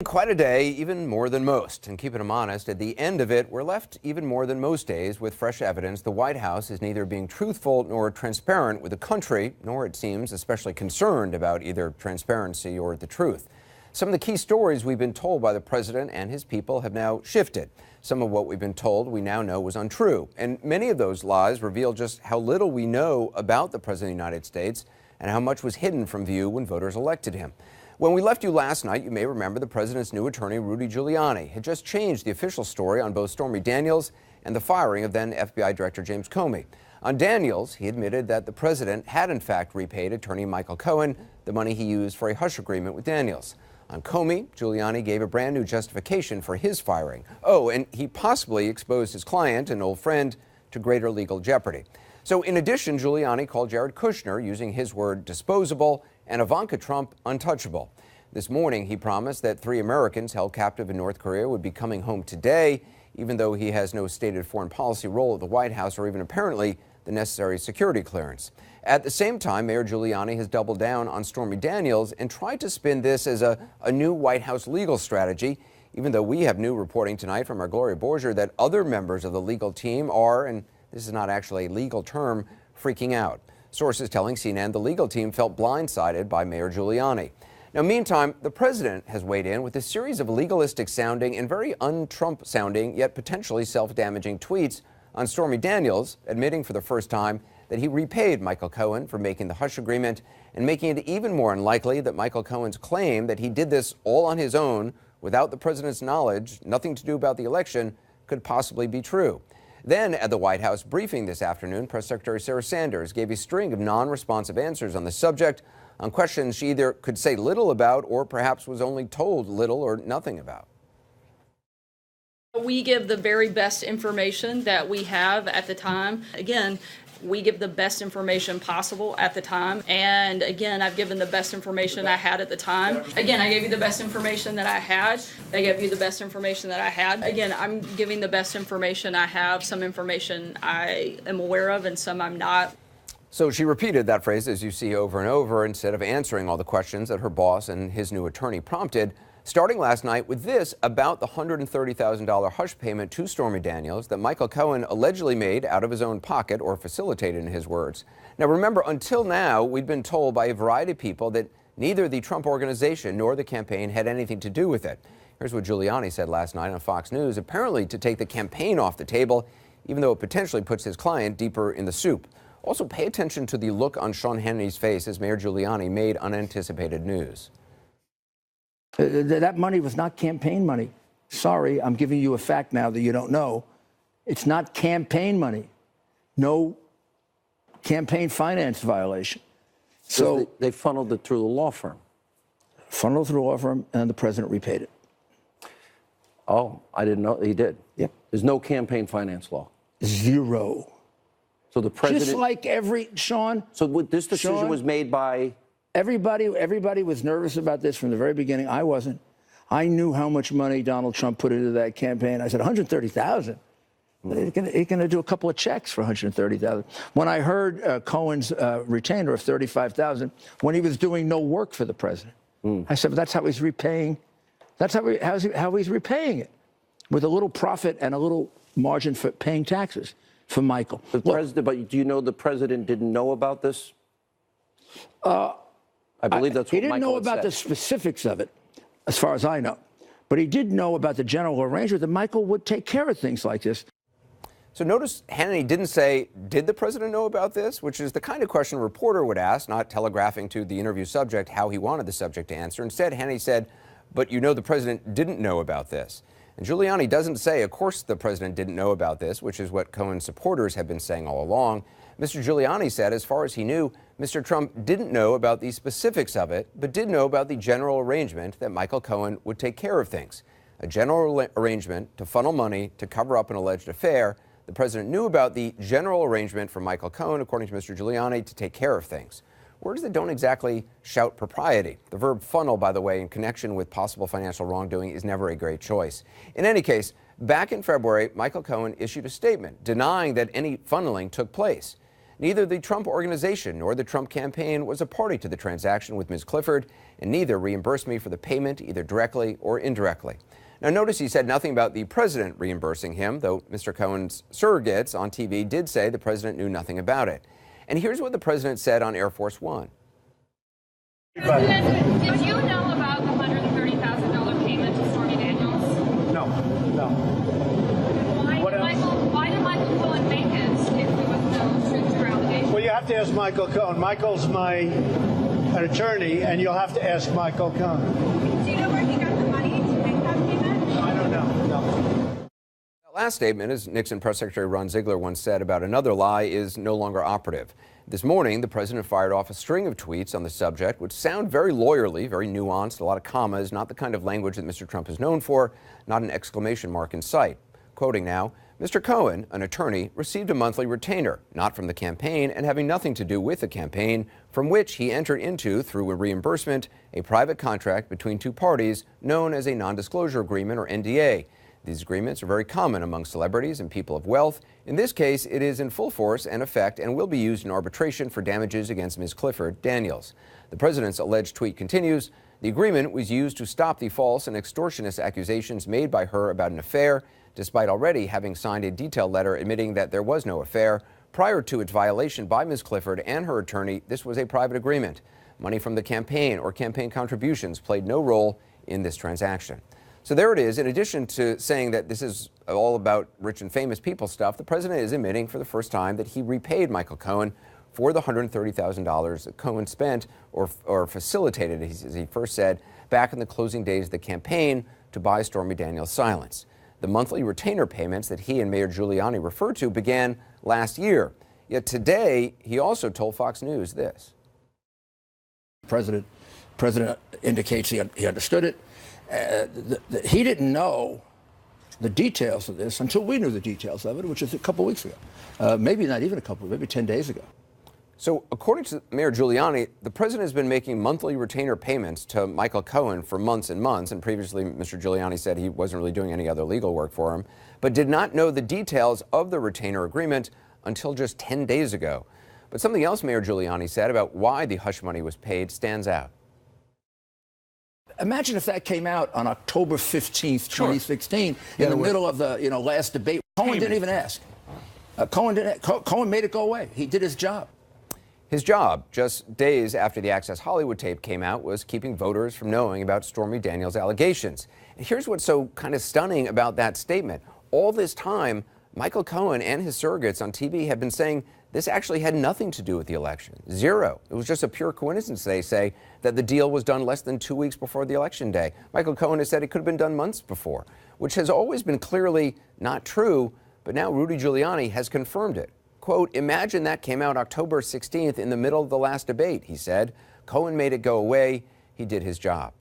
Quite a day, even more than most. And keeping them honest, at the end of it, we're left even more than most days with fresh evidence the White House is neither being truthful nor transparent with the country, nor it seems especially concerned about either transparency or the truth. Some of the key stories we've been told by the president and his people have now shifted. Some of what we've been told we now know was untrue. And many of those lies reveal just how little we know about the president of the United States and how much was hidden from view when voters elected him. When we left you last night, you may remember the president's new attorney, Rudy Giuliani, had just changed the official story on both Stormy Daniels and the firing of then FBI Director James Comey. On Daniels, he admitted that the president had in fact repaid attorney Michael Cohen the money he used for a hush agreement with Daniels. On Comey, Giuliani gave a brand new justification for his firing. Oh, and he possibly exposed his client, an old friend, to greater legal jeopardy. So in addition, Giuliani called Jared Kushner, using his word disposable, and Ivanka Trump untouchable. This morning, he promised that 3 Americans held captive in North Korea would be coming home today, even though he has no stated foreign policy role at the White House or even apparently the necessary security clearance. At the same time, Mayor Giuliani has doubled down on Stormy Daniels and tried to spin this as a new White House legal strategy, even though we have new reporting tonight from our Gloria Borger that other members of the legal team are, and this is not actually a legal term, freaking out. Sources telling CNN the legal team felt blindsided by Mayor Giuliani. Now, meantime, the president has weighed in with a series of legalistic sounding and very un-Trump sounding, yet potentially self-damaging tweets on Stormy Daniels, admitting for the first time that he repaid Michael Cohen for making the hush agreement and making it even more unlikely that Michael Cohen's claim that he did this all on his own without the president's knowledge, nothing to do about the election, could possibly be true. Then, at the White House briefing this afternoon, Press Secretary Sarah Sanders gave a string of non-responsive answers on the subject on questions she either could say little about or perhaps was only told little or nothing about. We give the very best information that we have at the time. Again, we give the best information possible at the time. And again, I've given the best information I had at the time. Again, I gave you the best information that I had. I gave you the best information that I had. Again, I'm giving the best information I have. Some information I am aware of and some I'm not. So she repeated that phrase, as you see over and over, instead of answering all the questions that her boss and his new attorney prompted, starting last night with this about the $130,000 hush payment to Stormy Daniels that Michael Cohen allegedly made out of his own pocket or facilitated, in his words. Now, remember, until now, we'd been told by a variety of people that neither the Trump organization nor the campaign had anything to do with it. Here's what Giuliani said last night on Fox News, apparently to take the campaign off the table, even though it potentially puts his client deeper in the soup. Also, pay attention to the look on Sean Hannity's face as Mayor Giuliani made unanticipated news. That money was not campaign money. Sorry, I'm giving you a fact now that you don't know. It's not campaign money. No campaign finance violation. So they funneled it through the law firm. Funneled through the law firm, and the president repaid it. Oh, I didn't know he did. Yep. There's no campaign finance law. Zero. So the president. Just like Sean. So this decision Sean, was made by. Everybody was nervous about this from the very beginning. I wasn't. I knew how much money Donald Trump put into that campaign. I said, $130,000. He's going to do a couple of checks for $130,000. When I heard Cohen's retainer of $35,000, when he was doing no work for the president, I said, but that's how he's repaying. That's how he's repaying it, with a little profit and a little margin for paying taxes for Michael. But do you know the president didn't know about this? I believe that's what he didn't Michael know about said. the specifics of it, as far as I know. But he did know about the general arrangement that Michael would take care of things like this. So notice Hannity didn't say, did the president know about this? Which is the kind of question a reporter would ask, not telegraphing to the interview subject how he wanted the subject to answer. Instead, Hannity said, but you know the president didn't know about this. And Giuliani doesn't say, of course the president didn't know about this, which is what Cohen's supporters have been saying all along. Mr. Giuliani said, as far as he knew, Mr. Trump didn't know about the specifics of it, but did know about the general arrangement that Michael Cohen would take care of things. A general arrangement to funnel money to cover up an alleged affair. The president knew about the general arrangement for Michael Cohen, according to Mr. Giuliani, to take care of things. Words that don't exactly shout propriety. The verb funnel, by the way, in connection with possible financial wrongdoing is never a great choice. In any case, back in February, Michael Cohen issued a statement denying that any funneling took place. Neither the Trump Organization nor the Trump campaign was a party to the transaction with Ms. Clifford, and neither reimbursed me for the payment either directly or indirectly. Now, notice he said nothing about the president reimbursing him, though Mr. Cohen's surrogates on TV did say the president knew nothing about it. And here's what the president said on Air Force One. Did you know about the $130,000 payment to Stormy Daniels? No. Why did Michael Cohen make it if there was no truth to allegations? Well, you have to ask Michael Cohen. Michael's an attorney, and you'll have to ask Michael Cohen. Do you know where he got the money to make that payment? I don't know. No. That last statement, as Nixon Press Secretary Ron Ziegler once said about another lie, is no longer operative. This morning, the president fired off a string of tweets on the subject, which sound very lawyerly, very nuanced, a lot of commas, not the kind of language that Mr. Trump is known for, not an exclamation mark in sight. Quoting now, Mr. Cohen, an attorney, received a monthly retainer, not from the campaign and having nothing to do with the campaign, from which he entered into, through a reimbursement, a private contract between two parties known as a non-disclosure agreement, or NDA. These agreements are very common among celebrities and people of wealth. In this case, it is in full force and effect and will be used in arbitration for damages against Ms. Clifford Daniels. The president's alleged tweet continues. The agreement was used to stop the false and extortionist accusations made by her about an affair, despite already having signed a detailed letter admitting that there was no affair. Prior to its violation by Ms. Clifford and her attorney, this was a private agreement. Money from the campaign or campaign contributions played no role in this transaction. So there it is. In addition to saying that this is all about rich and famous people stuff, the president is admitting for the first time that he repaid Michael Cohen for the $130,000 that Cohen spent or facilitated, as he first said, back in the closing days of the campaign to buy Stormy Daniels' silence. The monthly retainer payments that he and Mayor Giuliani referred to began last year. Yet today, he also told Fox News this. President indicates he understood it. He didn't know the details of this until we knew the details of it, which is a couple weeks ago. Maybe not even maybe 10 days ago. So according to Mayor Giuliani, the president has been making monthly retainer payments to Michael Cohen for months and months. And previously, Mr. Giuliani said he wasn't really doing any other legal work for him, but did not know the details of the retainer agreement until just 10 days ago. But something else Mayor Giuliani said about why the hush money was paid stands out. Imagine if that came out on October 15th, 2016, in the middle of the last debate. Cohen didn't even ask. Cohen made it go away. He did his job. His job, just days after the Access Hollywood tape came out, was keeping voters from knowing about Stormy Daniels' allegations. And here's what's so kind of stunning about that statement. All this time, Michael Cohen and his surrogates on TV have been saying this actually had nothing to do with the election. Zero. It was just a pure coincidence, they say, that the deal was done less than 2 weeks before the election day. Michael Cohen has said it could have been done months before, which has always been clearly not true, but now Rudy Giuliani has confirmed it. Quote, imagine that came out October 16th in the middle of the last debate, he said. Cohen made it go away. He did his job.